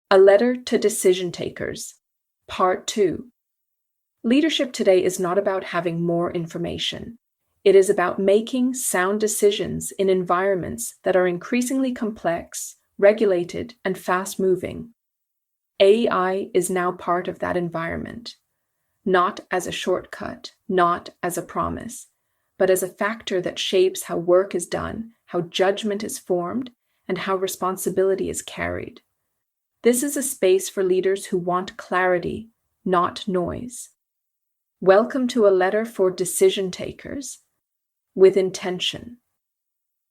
A Letter to Decision Takers, Part 2. Leadership today is not about having more information. It is about making sound decisions in environments that are increasingly complex, regulated, and fast-moving. AI is now part of that environment, not as a shortcut, not as a promise, but as a factor that shapes how work is done, how judgment is formed, and how responsibility is carried. This is a space for leaders who want clarity, not noise. Welcome to A Letter for Decision Takers, with intention.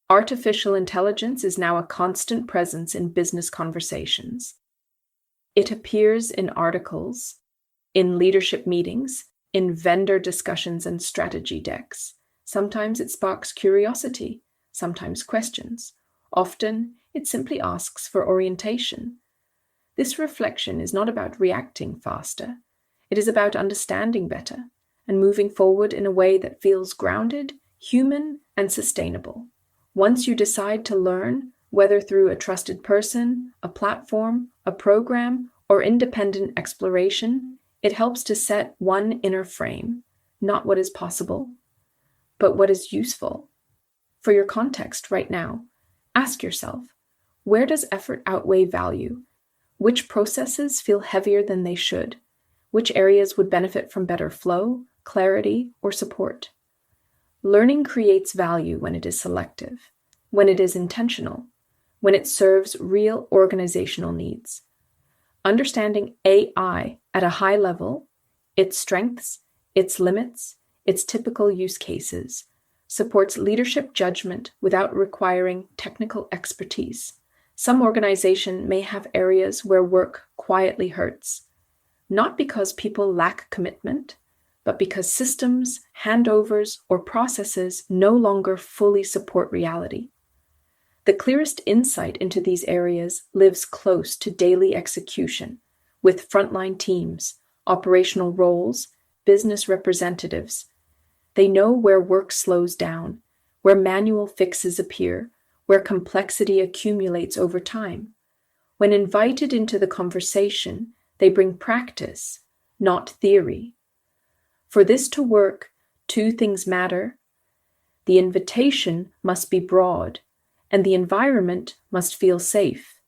Artificial intelligence is now a constant presence in business conversations. It appears in articles, in leadership meetings, in vendor discussions and strategy decks. Sometimes it sparks curiosity, sometimes questions. Often, it simply asks for orientation. This reflection is not about reacting faster. It is about understanding better and moving forward in a way that feels grounded, human, and sustainable. Once you decide to learn, whether through a trusted person, a platform, a program, or independent exploration, it helps to set one inner frame, not what is possible, but what is useful. For your context right now, ask yourself, where does effort outweigh value? Which processes feel heavier than they should? Which areas would benefit from better flow, clarity, or support? Learning creates value when it is selective, when it is intentional, when it serves real organizational needs. Understanding AI at a high level, its strengths, its limits, its typical use cases, supports leadership judgment without requiring technical expertise. Some organization may have areas where work quietly hurts, not because people lack commitment, but because systems, handovers, or processes no longer fully support reality. The clearest insight into these areas lives close to daily execution, with frontline teams, operational roles, business representatives. They know where work slows down, where manual fixes appear, where complexity accumulates over time. When invited into the conversation, they bring practice, not theory. For this to work, two things matter. The invitation must be broad, and the environment must feel safe.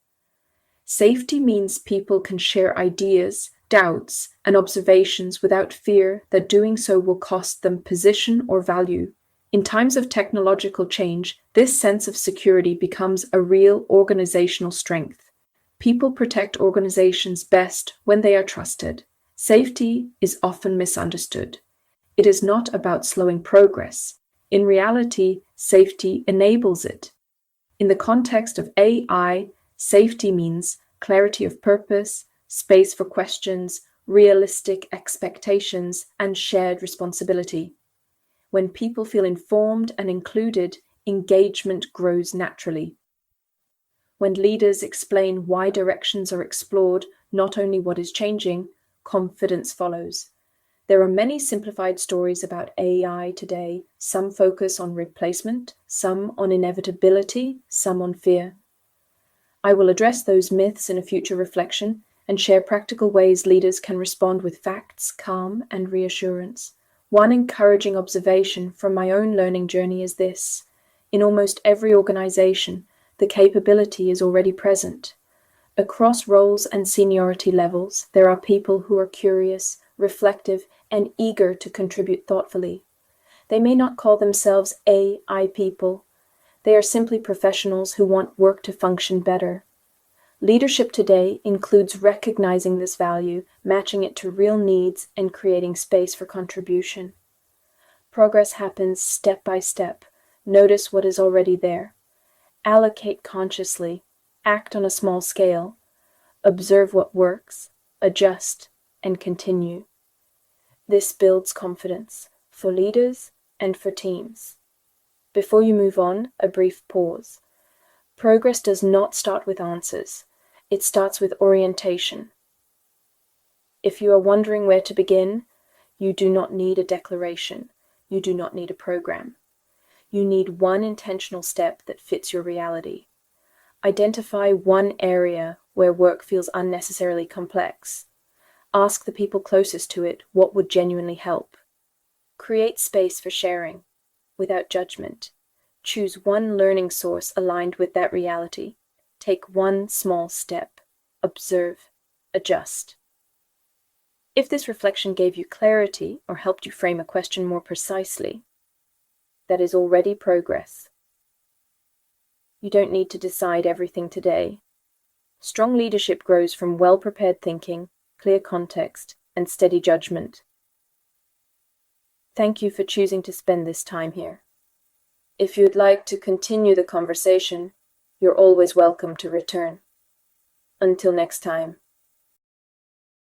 Safety means people can share ideas, doubts, and observations without fear that doing so will cost them position or value. In times of technological change, this sense of security becomes a real organizational strength. People protect organizations best when they are trusted. Safety is often misunderstood. It is not about slowing progress. In reality, safety enables it. In the context of AI, safety means clarity of purpose, space for questions, realistic expectations, and shared responsibility. When people feel informed and included, engagement grows naturally. When leaders explain why directions are explored, not only what is changing, confidence follows. There are many simplified stories about AI today. Some focus on replacement, some on inevitability, some on fear. I will address those myths in a future reflection and share practical ways leaders can respond with facts, calm, and reassurance. One encouraging observation from my own learning journey is this: in almost every organization, the capability is already present. Across roles and seniority levels, there are people who are curious, reflective, and eager to contribute thoughtfully. They may not call themselves AI people. They are simply professionals who want work to function better. Leadership today includes recognizing this value, matching it to real needs, and creating space for contribution. Progress happens step by step. Notice what is already there. Allocate consciously. Act on a small scale. Observe what works. Adjust and continue. This builds confidence for leaders and for teams. Before you move on, a brief pause. Progress does not start with answers. It starts with orientation. If you are wondering where to begin, you do not need a declaration. You do not need a program. You need one intentional step that fits your reality. Identify one area, where work feels unnecessarily complex. Ask the people closest to it what would genuinely help. Create space for sharing, without judgment. Choose one learning source aligned with that reality. Take one small step. Observe. Adjust. If this reflection gave you clarity or helped you frame a question more precisely, that is already progress. You don't need to decide everything today. Strong leadership grows from well-prepared thinking, clear context, and steady judgment. Thank you for choosing to spend this time here. If you'd like to continue the conversation, you're always welcome to return. Until next time.